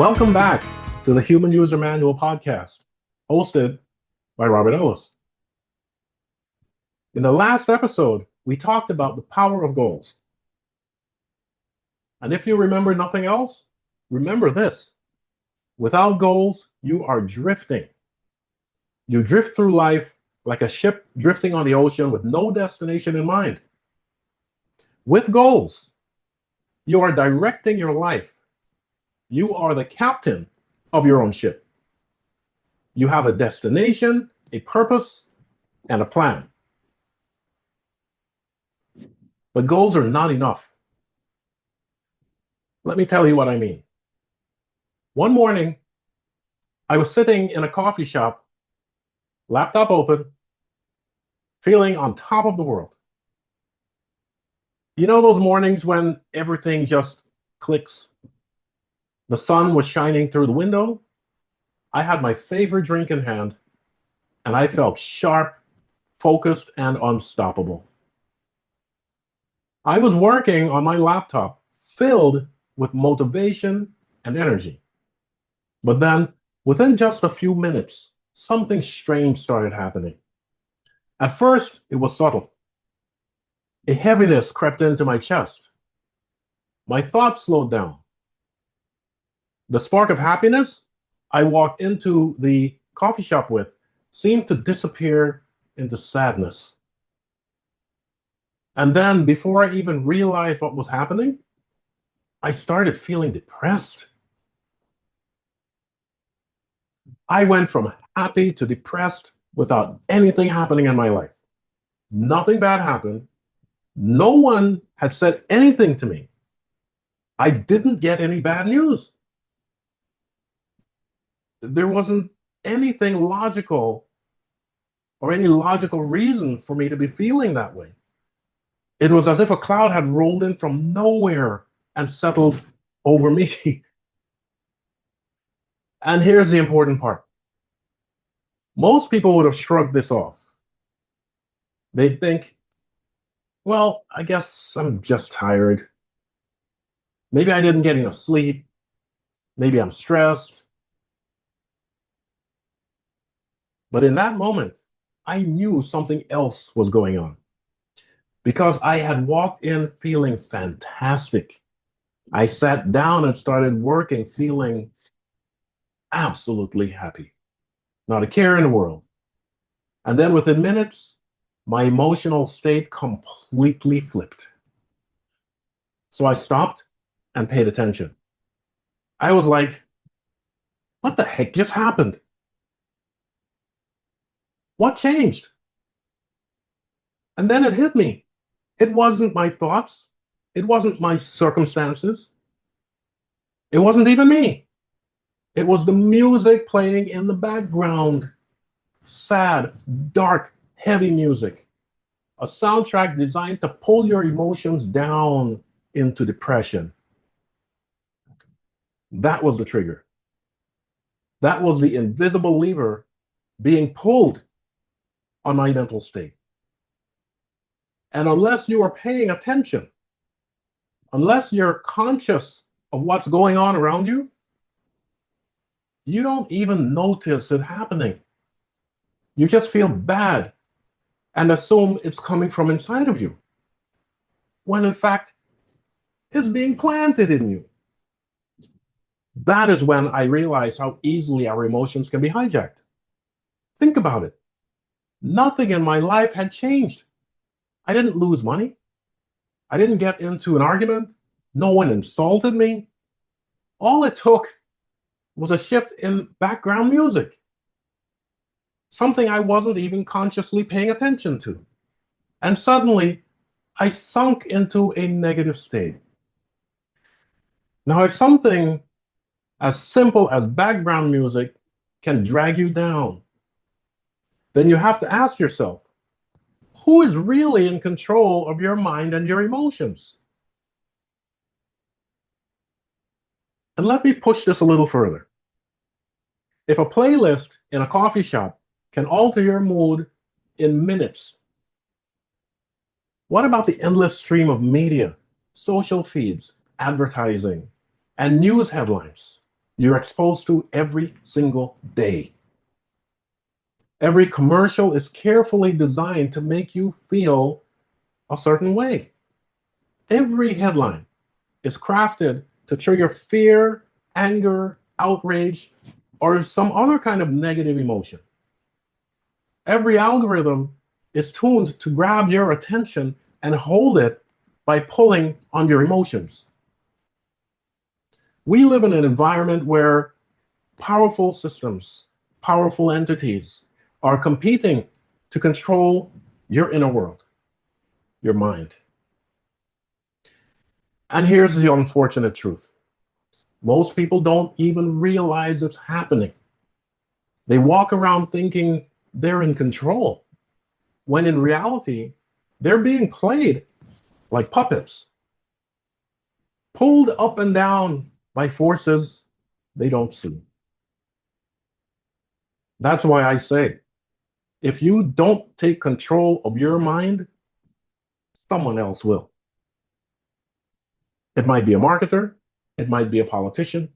Welcome back to the Human User Manual podcast, hosted by Robert Ellis. In the last episode, we talked about the power of goals. And if you remember nothing else, remember this. Without goals, you are drifting. You drift through life like a ship drifting on the ocean with no destination in mind. With goals, you are directing your life. You are the captain of your own ship. You have a destination, a purpose, and a plan. But goals are not enough. Let me tell you what I mean. One morning, I was sitting in a coffee shop, laptop open, feeling on top of the world. You know those mornings when everything just clicks? The sun was shining through the window. I had my favorite drink in hand, and I felt sharp, focused, and unstoppable. I was working on my laptop, filled with motivation and energy. But then, within just a few minutes, something strange started happening. At first, it was subtle. A heaviness crept into my chest. My thoughts slowed down. The spark of happiness I walked into the coffee shop with seemed to disappear into sadness. And then, before I even realized what was happening, I started feeling depressed. I went from happy to depressed without anything happening in my life. Nothing bad happened. No one had said anything to me. I didn't get any bad news. There wasn't anything logical or any logical reason for me to be feeling that way. It was as if a cloud had rolled in from nowhere and settled over me. And here's the important part. Most people would have shrugged this off. They'd think, well, I guess I'm just tired. Maybe I didn't get enough sleep. Maybe I'm stressed. But in that moment, I knew something else was going on, because I had walked in feeling fantastic. I sat down and started working feeling absolutely happy. Not a care in the world. And then within minutes, my emotional state completely flipped. So I stopped and paid attention. I was like, what the heck just happened? What changed? And then it hit me. It wasn't my thoughts. It wasn't my circumstances. It wasn't even me. It was the music playing in the background. Sad, dark, heavy music. A soundtrack designed to pull your emotions down into depression. That was the trigger. That was the invisible lever being pulled on my mental state. And unless you are paying attention, unless you're conscious of what's going on around you, you don't even notice it happening. You just feel bad and assume it's coming from inside of you, when in fact, it's being planted in you. That is when I realized how easily our emotions can be hijacked. Think about it. Nothing in my life had changed. I didn't lose money. I didn't get into an argument. No one insulted me. All it took was a shift in background music, something I wasn't even consciously paying attention to. And suddenly, I sunk into a negative state. Now, if something as simple as background music can drag you down, then you have to ask yourself, who is really in control of your mind and your emotions? And let me push this a little further. If a playlist in a coffee shop can alter your mood in minutes, what about the endless stream of media, social feeds, advertising, and news headlines? you're exposed to every single day. Every commercial is carefully designed to make you feel a certain way. Every headline is crafted to trigger fear, anger, outrage, or some other kind of negative emotion. Every algorithm is tuned to grab your attention and hold it by pulling on your emotions. We live in an environment where powerful systems, powerful entities are competing to control your inner world, your mind. And here's the unfortunate truth. Most people don't even realize it's happening. They walk around thinking they're in control, when in reality, they're being played like puppets, pulled up and down by forces they don't see. That's why I say, if you don't take control of your mind, someone else will. It might be a marketer, it might be a politician,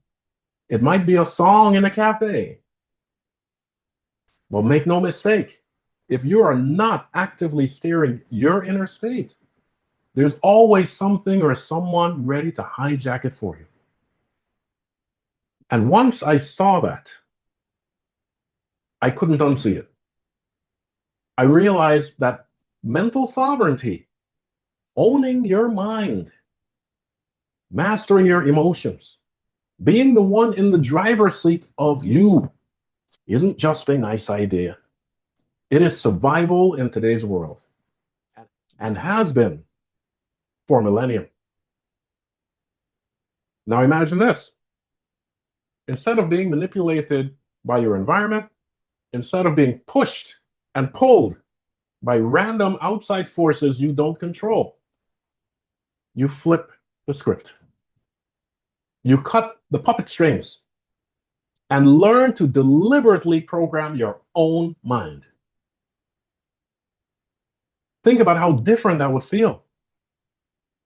it might be a song in a cafe. Well, make no mistake, if you are not actively steering your inner state, there's always something or someone ready to hijack it for you. And once I saw that, I couldn't unsee it. I realized that mental sovereignty, owning your mind, mastering your emotions, being the one in the driver's seat of you, isn't just a nice idea. It is survival in today's world, and has been for millennia. Now imagine this. Instead of being manipulated by your environment, instead of being pushed and pulled by random outside forces you don't control, you flip the script. You cut the puppet strings and learn to deliberately program your own mind. Think about how different that would feel.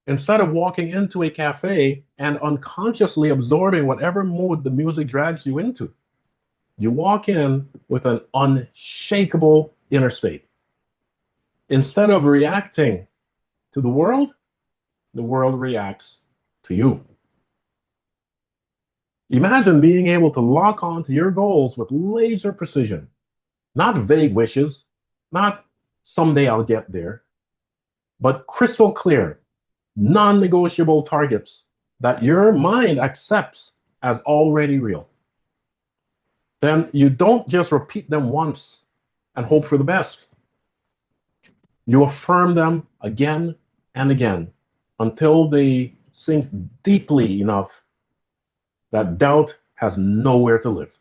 Instead of walking into a cafe and unconsciously absorbing whatever mood the music drags you into, you walk in with an unshakable inner state. Instead of reacting to the world reacts to you. Imagine being able to lock on to your goals with laser precision, not vague wishes, not someday I'll get there, but crystal clear, non-negotiable targets that your mind accepts as already real. Then you don't just repeat them once and hope for the best. You affirm them again and again until they sink deeply enough that doubt has nowhere to live.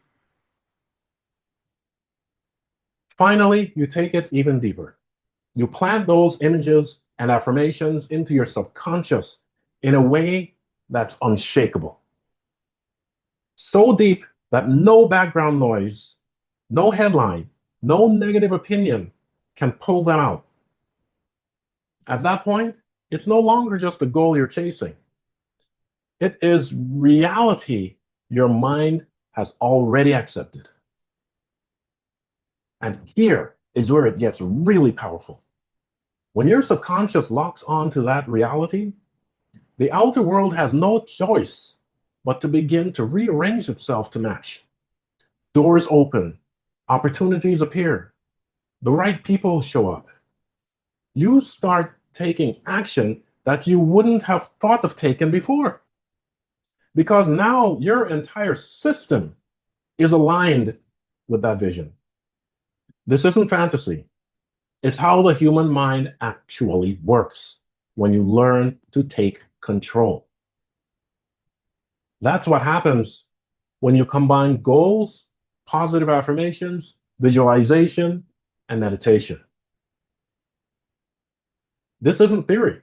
Finally, you take it even deeper. You plant those images and affirmations into your subconscious in a way that's unshakable. So deep that no background noise, no headline, no negative opinion can pull them out. At that point, it's no longer just a goal you're chasing. It is reality your mind has already accepted. And here is where it gets really powerful. When your subconscious locks onto that reality, the outer world has no choice but to begin to rearrange itself to match. Doors open, opportunities appear, the right people show up. You start taking action that you wouldn't have thought of taking before. Because now your entire system is aligned with that vision. This isn't fantasy. It's how the human mind actually works when you learn to take control. That's what happens when you combine goals, positive affirmations, visualization, and meditation. This isn't theory.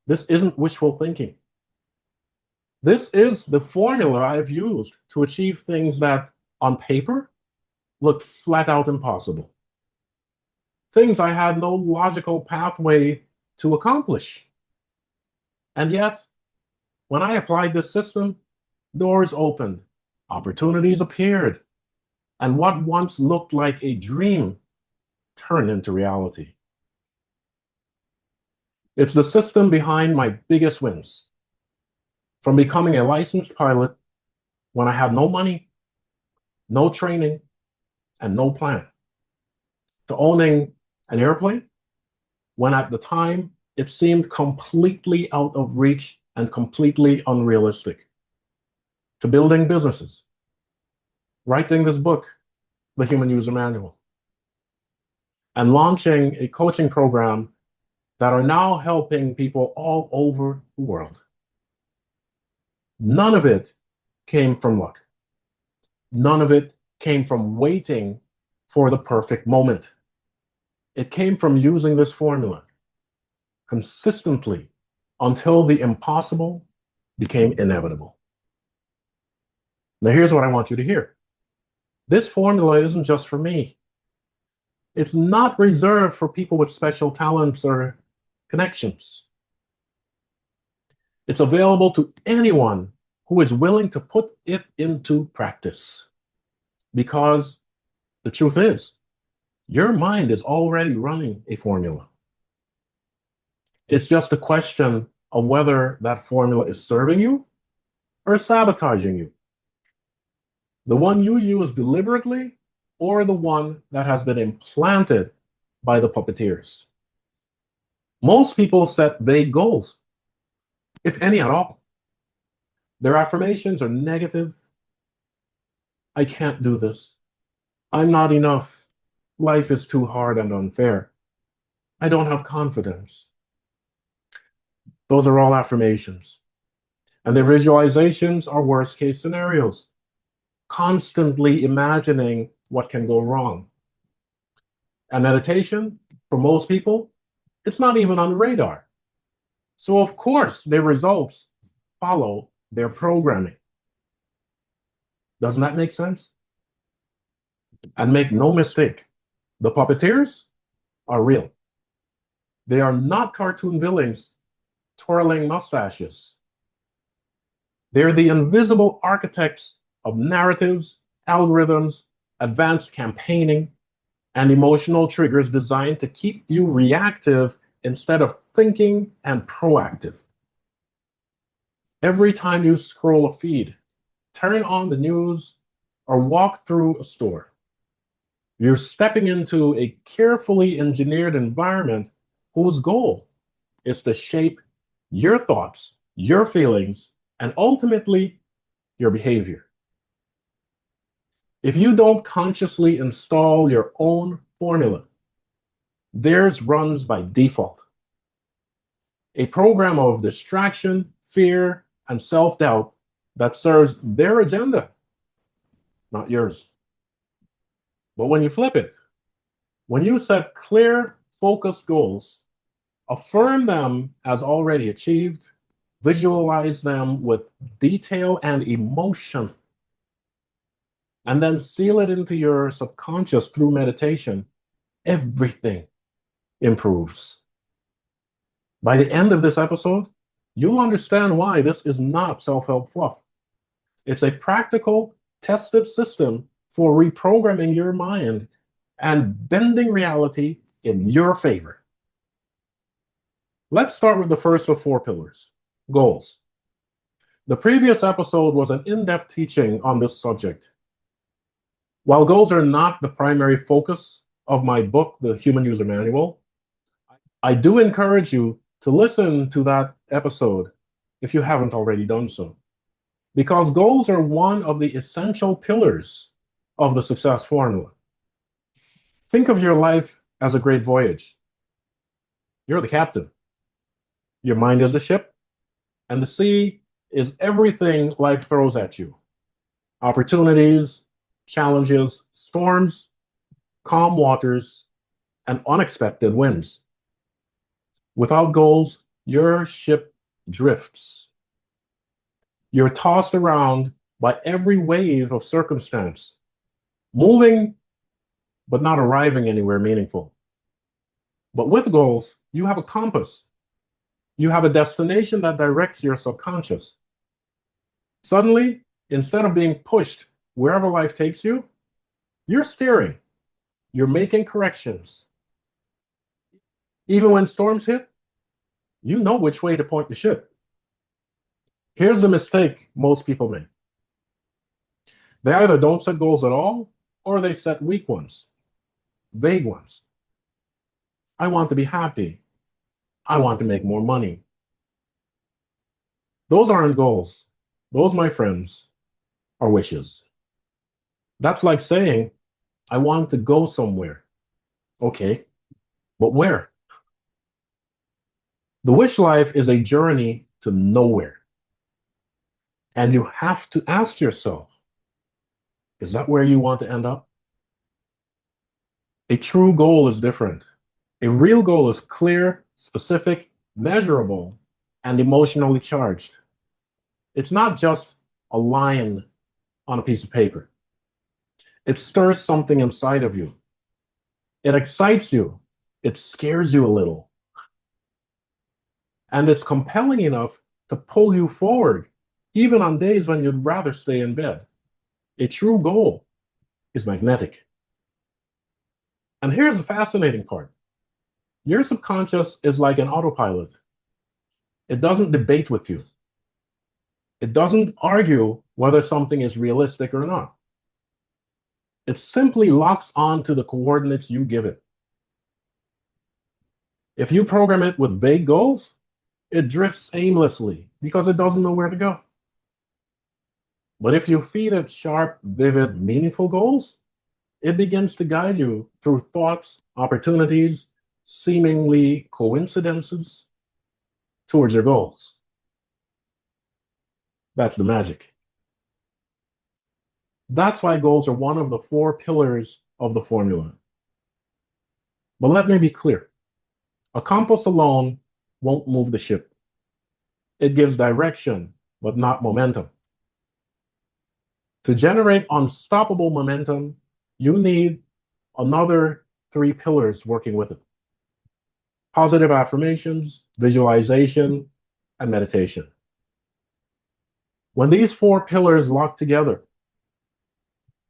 This isn't wishful thinking. This is the formula I've used to achieve things that, on paper, look flat out impossible. Things I had no logical pathway to accomplish. And yet, when I applied this system, doors opened, Opportunities appeared, and what once looked like a dream turned into reality. It's the system behind my biggest wins. From becoming a licensed pilot when I had no money, no training, and no plan, to owning an airplane when at the time it seemed completely out of reach and completely unrealistic, to building businesses, writing this book, The Human User Manual, and launching a coaching program that are now helping people all over the world. None of it came from luck. None of it came from waiting for the perfect moment. It came from using this formula consistently until the impossible became inevitable. Now, here's what I want you to hear. This formula isn't just for me. It's not reserved for people with special talents or connections. It's available to anyone who is willing to put it into practice. Because the truth is, your mind is already running a formula. It's just a question of whether that formula is serving you or sabotaging you. The one you use deliberately or the one that has been implanted by the puppeteers. Most people set vague goals, if any at all. Their affirmations are negative. I can't do this. I'm not enough. Life is too hard and unfair. I don't have confidence. Those are all affirmations. And their visualizations are worst case scenarios, constantly imagining what can go wrong. And meditation, for most people, it's not even on the radar. So of course, their results follow their programming. Doesn't that make sense? And make no mistake, the puppeteers are real. They are not cartoon villains twirling mustaches. They're the invisible architects of narratives, algorithms, advanced campaigning, and emotional triggers designed to keep you reactive instead of thinking and proactive. Every time you scroll a feed, turn on the news, or walk through a store, you're stepping into a carefully engineered environment whose goal is to shape your thoughts, your feelings, and ultimately your behavior. If you don't consciously install your own formula, theirs runs by default. A program of distraction, fear, and self-doubt that serves their agenda, not yours. But when you flip it, when you set clear, focused goals, affirm them as already achieved, visualize them with detail and emotion, and then seal it into your subconscious through meditation, everything improves. By the end of this episode, you'll understand why this is not self-help fluff. It's a practical, tested system for reprogramming your mind and bending reality in your favor. Let's start with the first of 4 pillars, goals. The previous episode was an in-depth teaching on this subject. While goals are not the primary focus of my book, The Human User Manual, I do encourage you to listen to that episode if you haven't already done so, because goals are one of the essential pillars of the success formula. Think of your life as a great voyage. You're the captain. Your mind is the ship, and the sea is everything life throws at you. Opportunities, challenges, storms, calm waters, and unexpected winds. Without goals, your ship drifts. You're tossed around by every wave of circumstance, moving but not arriving anywhere meaningful. But with goals, you have a compass. You have a destination that directs your subconscious. Suddenly, Instead of being pushed wherever life takes you, you're steering. You're making corrections. Even when storms hit, you know which way to point the ship. Here's the mistake most people make. They either don't set goals at all, or they set weak ones, vague ones. I want to be happy. I want to make more money. Those aren't goals. Those, my friends, are wishes. That's like saying, I want to go somewhere. Okay, but where? The wish life is a journey to nowhere. And you have to ask yourself, is that where you want to end up? A true goal is different. A real goal is clear, specific, measurable, and emotionally charged. It's not just a line on a piece of paper. It stirs something inside of you. It excites you. It scares you a little. And it's compelling enough to pull you forward, even on days when you'd rather stay in bed. A true goal is magnetic. And here's the fascinating part. Your subconscious is like an autopilot. It doesn't debate with you. It doesn't argue whether something is realistic or not. It simply locks on to the coordinates you give it. If you program it with vague goals, it drifts aimlessly because it doesn't know where to go. But if you feed it sharp, vivid, meaningful goals, it begins to guide you through thoughts, opportunities, seemingly coincidences towards your goals. That's the magic. That's why goals are one of the 4 pillars of the formula. But let me be clear. A compass alone won't move the ship. It gives direction, but not momentum. To generate unstoppable momentum, you need another 3 pillars working with it. Positive affirmations, visualization, and meditation. When these 4 pillars lock together,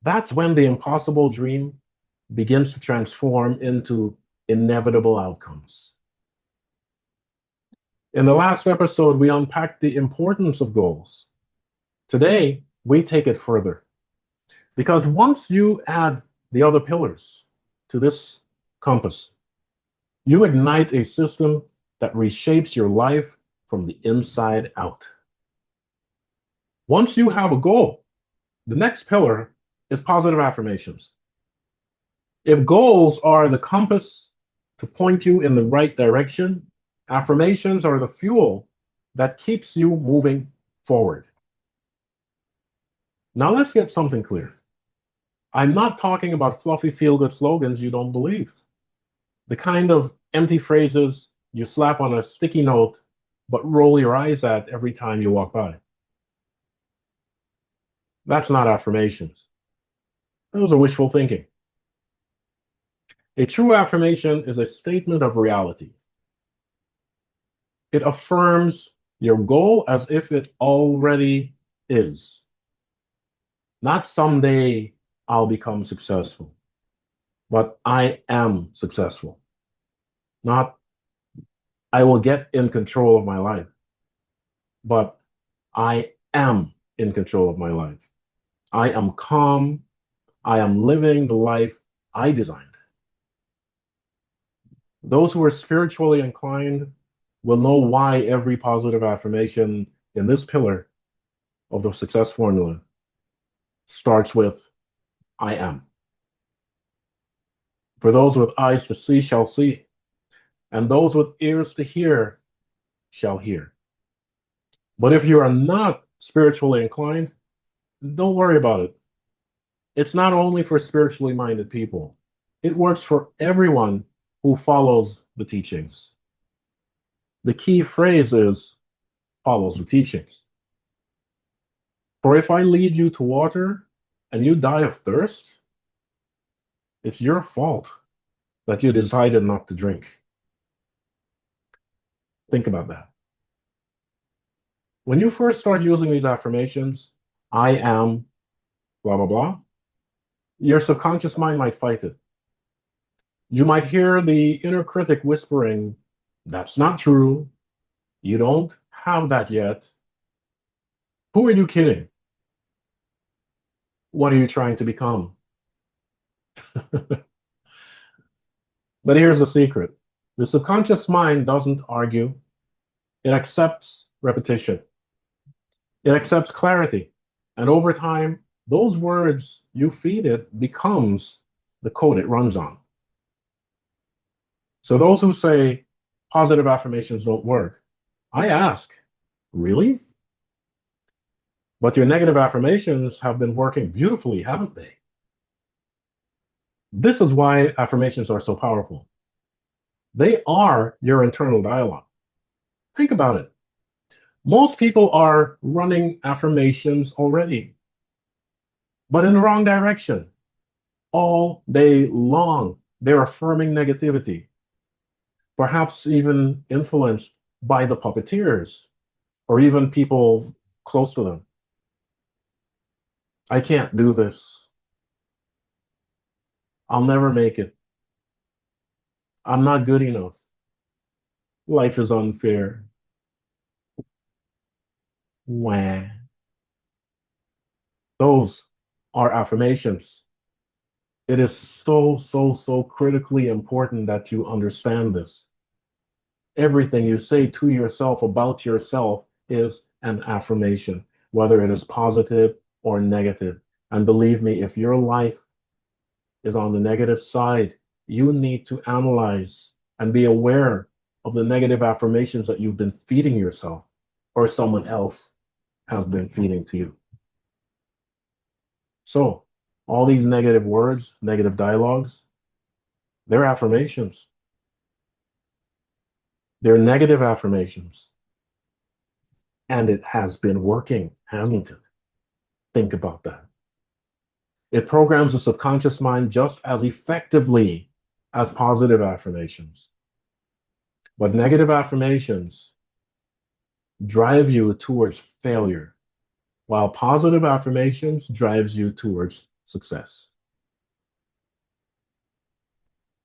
that's when the impossible dream begins to transform into inevitable outcomes. In the last episode, we unpacked the importance of goals. Today, we take it further. Because once you add the other pillars to this compass, you ignite a system that reshapes your life from the inside out. Once you have a goal, the next pillar is positive affirmations. If goals are the compass to point you in the right direction, affirmations are the fuel that keeps you moving forward. Now let's get something clear. I'm not talking about fluffy feel-good slogans you don't believe. The kind of empty phrases you slap on a sticky note but roll your eyes at every time you walk by. That's not affirmations. Those are wishful thinking. A true affirmation is a statement of reality. It affirms your goal as if it already is. Not someday I'll become successful, but I am successful. Not I will get in control of my life, but I am in control of my life. I am calm. I am living the life I designed. Those who are spiritually inclined will know why every positive affirmation in this pillar of the success formula starts with I am. For those with eyes to see shall see, and those with ears to hear shall hear. But if you are not spiritually inclined, don't worry about it. It's not only for spiritually minded people. It works for everyone who follows the teachings. The key phrase is follows the teachings. For if I lead you to water and you die of thirst, it's your fault that you decided not to drink. Think about that. When you first start using these affirmations, I am blah, blah, blah, your subconscious mind might fight it. You might hear the inner critic whispering, that's not true. You don't have that yet. Who are you kidding? What are you trying to become? But here's the secret. The subconscious mind doesn't argue. It accepts repetition. It accepts clarity. And over time, those words you feed it becomes the code it runs on. So those who say positive affirmations don't work, I ask, really? But your negative affirmations have been working beautifully, haven't they? This is why affirmations are so powerful. They are your internal dialogue. Think about it. Most people are running affirmations already, but in the wrong direction. All day long, they're affirming negativity, perhaps even influenced by the puppeteers or even people close to them. I can't do this. I'll never make it. I'm not good enough. Life is unfair. Wah. Those are affirmations. It is so, so, so critically important that you understand this. Everything you say to yourself about yourself is an affirmation, whether it is positive or negative. And believe me, if your life is on the negative side, you need to analyze and be aware of the negative affirmations that you've been feeding yourself or someone else has been feeding to you. So, all these negative words, negative dialogues, they're affirmations. They're negative affirmations. And it has been working, hasn't it? Think about that. It programs the subconscious mind just as effectively as positive affirmations. But negative affirmations drive you towards failure, while positive affirmations drives you towards success.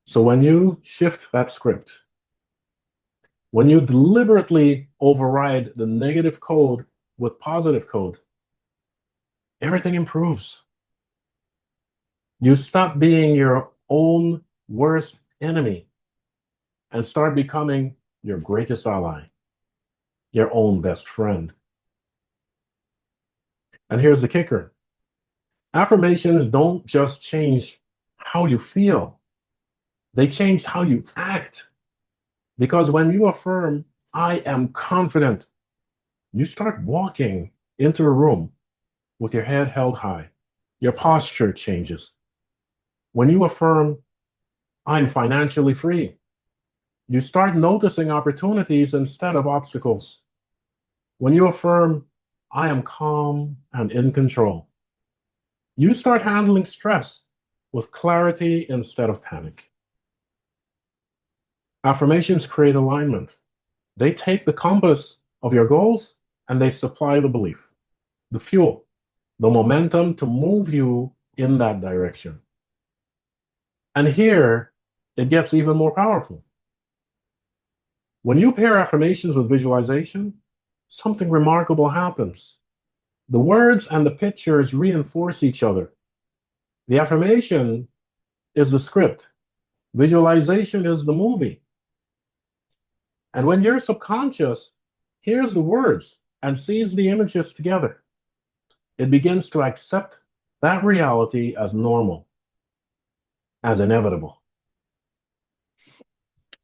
So when you shift that script, when you deliberately override the negative code with positive code, everything improves. You stop being your own worst enemy and start becoming your greatest ally, your own best friend. And here's the kicker. Affirmations don't just change how you feel, they change how you act. Because when you affirm, I am confident, you start walking into a room with your head held high. Your posture changes. When you affirm, I'm financially free, you start noticing opportunities instead of obstacles. When you affirm, I am calm and in control, you start handling stress with clarity instead of panic. Affirmations create alignment. They take the compass of your goals and they supply the belief, the fuel, the momentum to move you in that direction. And here, it gets even more powerful. When you pair affirmations with visualization, something remarkable happens. The words and the pictures reinforce each other. The affirmation is the script. Visualization is the movie. And when your subconscious hears the words and sees the images together, it begins to accept that reality as normal, as inevitable.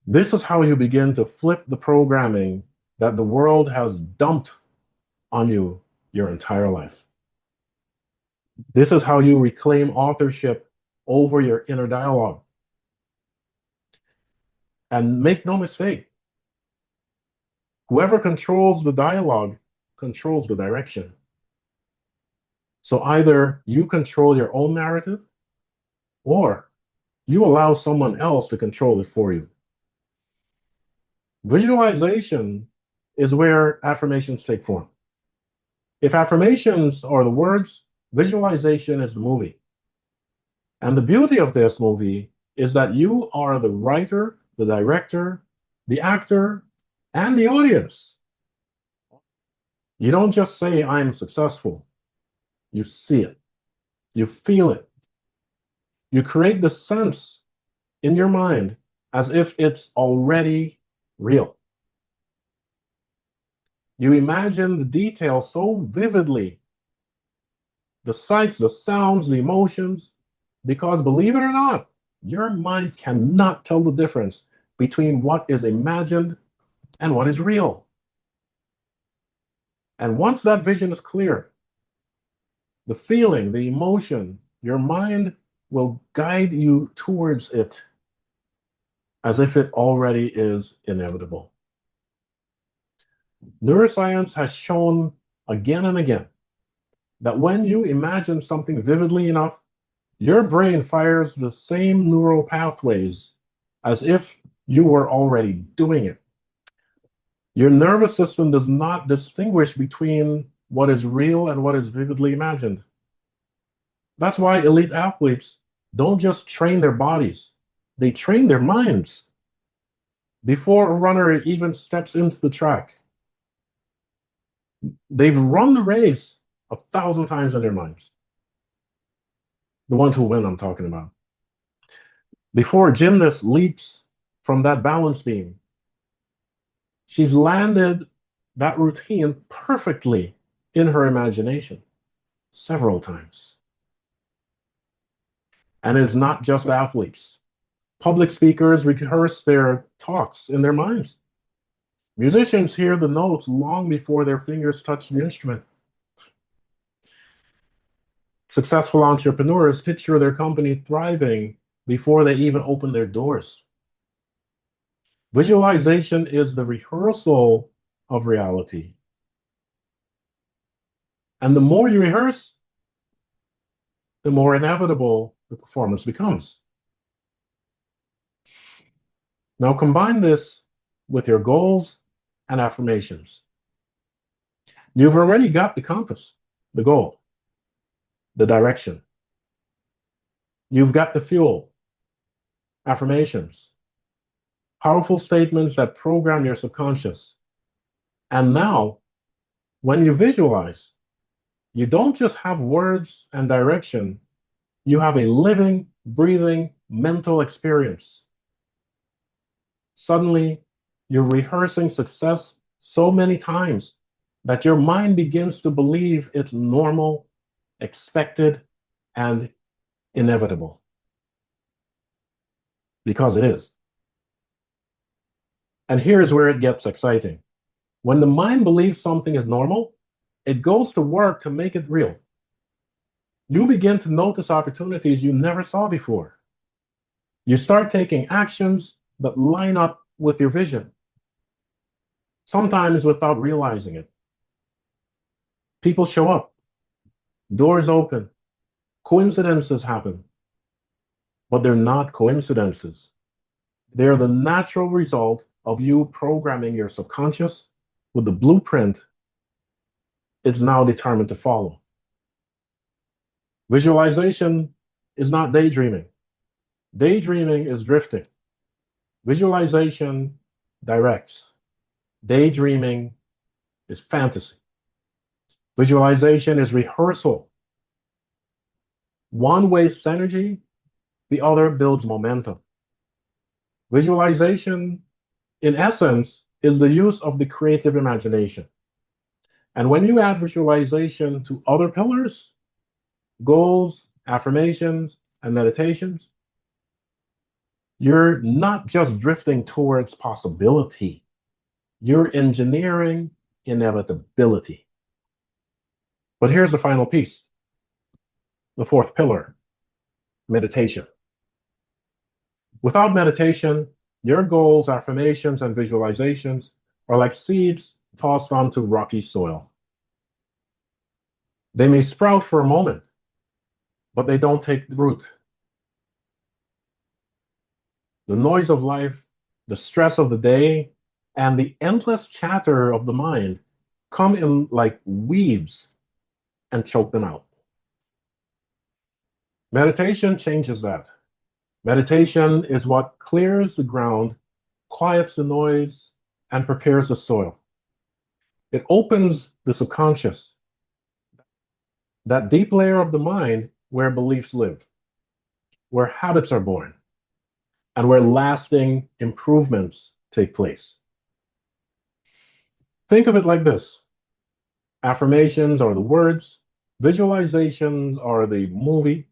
This is how you begin to flip the programming that the world has dumped on you your entire life. This is how you reclaim authorship over your inner dialogue. And make no mistake, whoever controls the dialogue controls the direction. So either you control your own narrative or you allow someone else to control it for you. Visualization is where affirmations take form. If affirmations are the words, visualization is the movie. And the beauty of this movie is that you are the writer, the director, the actor, and the audience. You don't just say, I'm successful. You see it. You feel it. You create the sense in your mind as if it's already real. You imagine the details so vividly, the sights, the sounds, the emotions, because believe it or not, your mind cannot tell the difference between what is imagined and what is real. And once that vision is clear, the feeling, the emotion, your mind will guide you towards it as if it already is inevitable. Neuroscience has shown again and again that when you imagine something vividly enough, your brain fires the same neural pathways as if you were already doing it. Your nervous system does not distinguish between what is real and what is vividly imagined. That's why elite athletes don't just train their bodies, they train their minds. Before a runner even steps into the track, they've run the race 1,000 times in their minds. The ones who win, I'm talking about. Before a gymnast leaps from that balance beam, she's landed that routine perfectly in her imagination several times. And it's not just athletes. Public speakers rehearse their talks in their minds. Musicians hear the notes long before their fingers touch the instrument. Successful entrepreneurs picture their company thriving before they even open their doors. Visualization is the rehearsal of reality. And the more you rehearse, the more inevitable the performance becomes. Now combine this with your goals and affirmations. You've already got the compass, the goal, the direction. You've got the fuel, affirmations, powerful statements that program your subconscious. And now, when you visualize, you don't just have words and direction, you have a living, breathing mental experience. Suddenly, you're rehearsing success so many times that your mind begins to believe it's normal, expected, and inevitable. Because it is. And here's where it gets exciting. When the mind believes something is normal, it goes to work to make it real. You begin to notice opportunities you never saw before. You start taking actions that line up with your vision, sometimes without realizing it. People show up, doors open, coincidences happen, but they're not coincidences. They're the natural result of you programming your subconscious with the blueprint it's now determined to follow. Visualization is not daydreaming. Daydreaming is drifting. Visualization directs. Daydreaming is fantasy. Visualization is rehearsal. One wastes energy, the other builds momentum. Visualization, in essence, is the use of the creative imagination. And when you add visualization to other pillars, goals, affirmations, and meditations, you're not just drifting towards possibility, you're engineering inevitability. But here's the final piece, the fourth pillar, meditation. Without meditation, your goals, affirmations, and visualizations are like seeds tossed onto rocky soil. They may sprout for a moment, but they don't take root. The noise of life, the stress of the day, and the endless chatter of the mind come in like weeds and choke them out. Meditation changes that. Meditation is what clears the ground, quiets the noise, and prepares the soil. It opens the subconscious, that deep layer of the mind where beliefs live, where habits are born, and where lasting improvements take place. Think of it like this. Affirmations are the words, visualizations are the movie,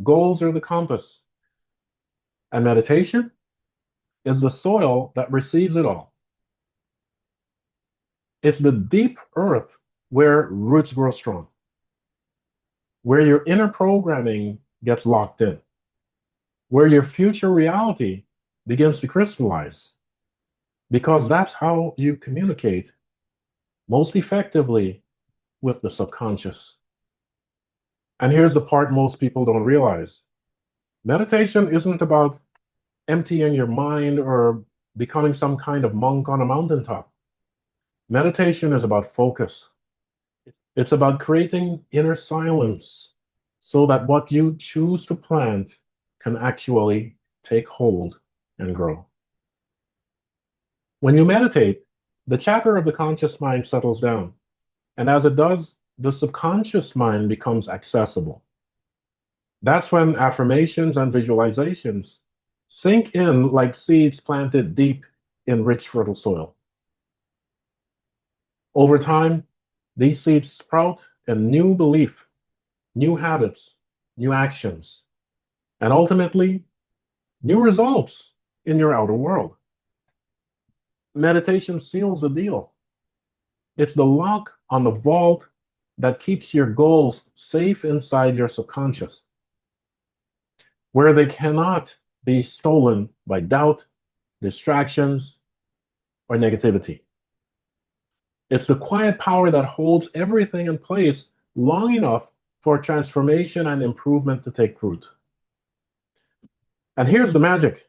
goals are the compass, and meditation is the soil that receives it all. It's the deep earth where roots grow strong, where your inner programming gets locked in, where your future reality begins to crystallize, because that's how you communicate most effectively with the subconscious. And here's the part most people don't realize. Meditation isn't about emptying your mind or becoming some kind of monk on a mountaintop. Meditation is about focus. It's about creating inner silence so that what you choose to plant can actually take hold and grow. When you meditate, the chatter of the conscious mind settles down. And as it does, the subconscious mind becomes accessible. That's when affirmations and visualizations sink in like seeds planted deep in rich, fertile soil. Over time, these seeds sprout a new belief, new habits, new actions, and ultimately, new results in your outer world. Meditation seals the deal. It's the lock on the vault that keeps your goals safe inside your subconscious, where they cannot be stolen by doubt, distractions, or negativity. It's the quiet power that holds everything in place long enough for transformation and improvement to take root. And here's the magic.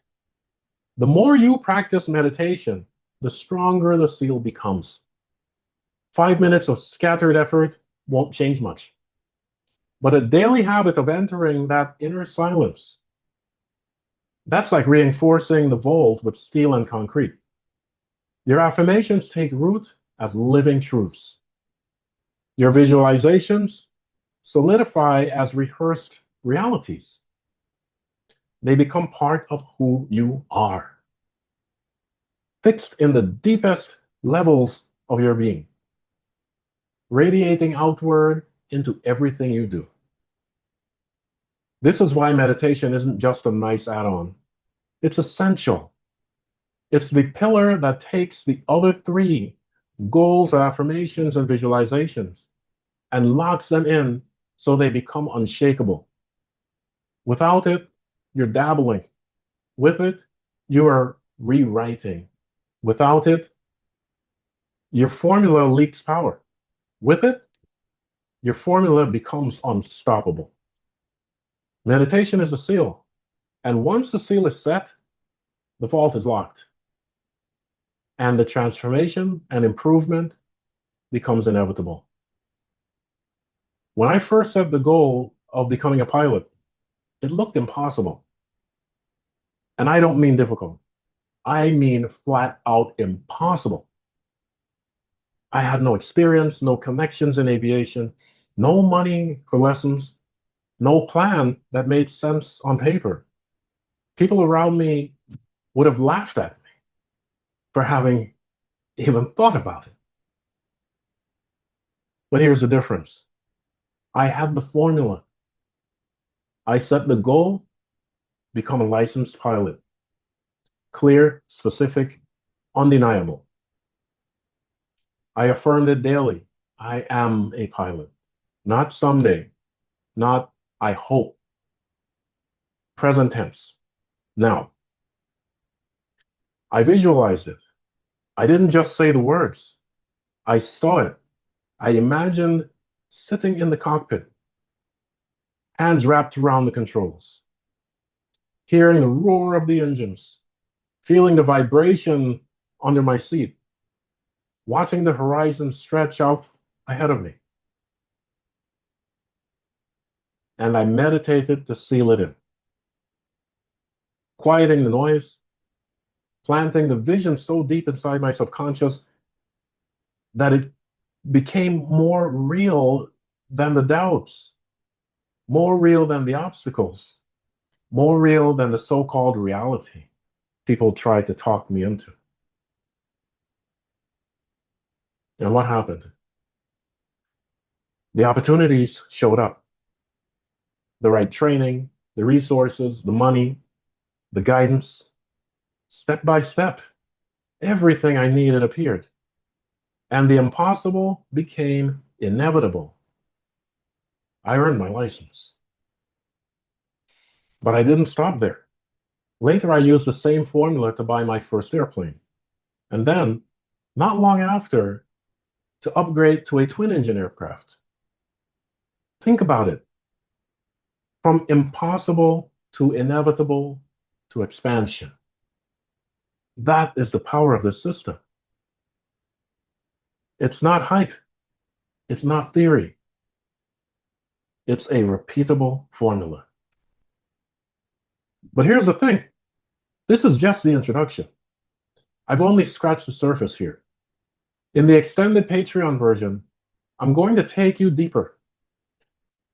The more you practice meditation, the stronger the seal becomes. 5 minutes of scattered effort won't change much. But a daily habit of entering that inner silence, that's like reinforcing the vault with steel and concrete. Your affirmations take root as living truths. Your visualizations solidify as rehearsed realities. They become part of who you are, fixed in the deepest levels of your being, radiating outward into everything you do. This is why meditation isn't just a nice add-on. It's essential. It's the pillar that takes the other three goals, affirmations, and visualizations and locks them in so they become unshakable. Without it, you're dabbling. With it, you are rewriting. Without it, your formula leaks power. With it, your formula becomes unstoppable. Meditation is the seal. And once the seal is set, the vault is locked. And the transformation and improvement becomes inevitable. When I first set the goal of becoming a pilot, it looked impossible. And I don't mean difficult. I mean flat out impossible. I had no experience, no connections in aviation, no money for lessons, no plan that made sense on paper. People around me would have laughed at me for having even thought about it. But here's the difference. I had the formula. I set the goal, become a licensed pilot. Clear, specific, undeniable. I affirmed it daily. I am a pilot. Not someday. Not I hope. Present tense. Now, I visualized it. I didn't just say the words. I saw it. I imagined sitting in the cockpit, hands wrapped around the controls, hearing the roar of the engines, feeling the vibration under my seat, watching the horizon stretch out ahead of me. And I meditated to seal it in, quieting the noise, planting the vision so deep inside my subconscious that it became more real than the doubts, more real than the obstacles, more real than the so-called reality people tried to talk me into. And what happened? The opportunities showed up. The right training, the resources, the money, the guidance, step by step, everything I needed appeared. And the impossible became inevitable. I earned my license. But I didn't stop there. Later, I used the same formula to buy my first airplane. And then, not long after, to upgrade to a twin-engine aircraft. Think about it. From impossible to inevitable to expansion. That is the power of this system. It's not hype. It's not theory. It's a repeatable formula. But here's the thing. This is just the introduction. I've only scratched the surface here. In the extended Patreon version, I'm going to take you deeper.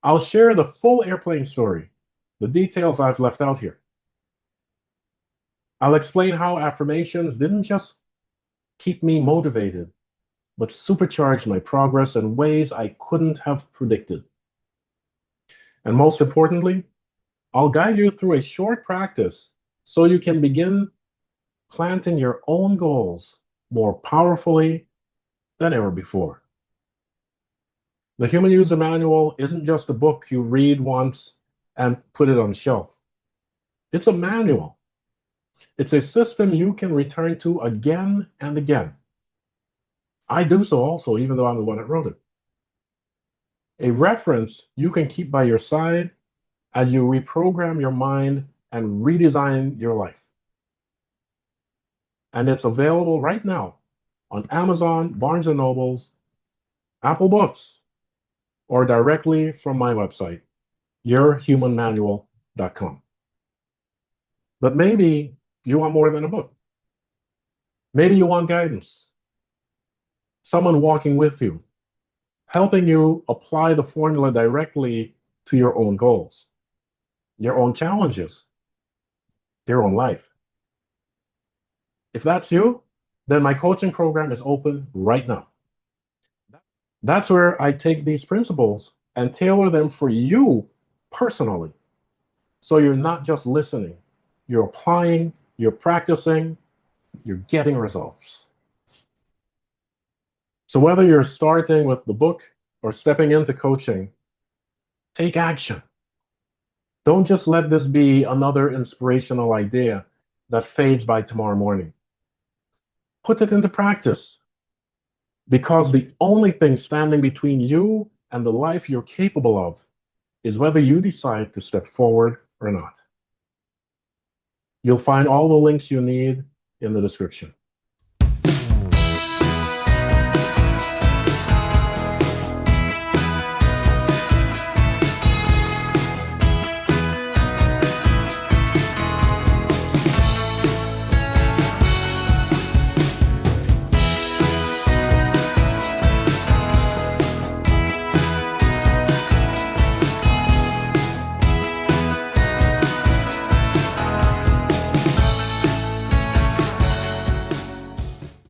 I'll share the full airplane story, the details I've left out here. I'll explain how affirmations didn't just keep me motivated, but supercharged my progress in ways I couldn't have predicted. And most importantly, I'll guide you through a short practice so you can begin planting your own goals more powerfully than ever before. The Human User Manual isn't just a book you read once and put it on the shelf. It's a manual. It's a system you can return to again and again. I do so also, even though I'm the one that wrote it. A reference you can keep by your side as you reprogram your mind and redesign your life. And it's available right now on Amazon, Barnes & Nobles, Apple Books, or directly from my website, yourhumanmanual.com. But maybe you want more than a book. Maybe you want guidance. Someone walking with you, helping you apply the formula directly to your own goals, your own challenges, your own life. If that's you, then my coaching program is open right now. That's where I take these principles and tailor them for you personally. So you're not just listening, you're applying, you're practicing, you're getting results. So whether you're starting with the book or stepping into coaching, take action. Don't just let this be another inspirational idea that fades by tomorrow morning. Put it into practice, because the only thing standing between you and the life you're capable of is whether you decide to step forward or not. You'll find all the links you need in the description.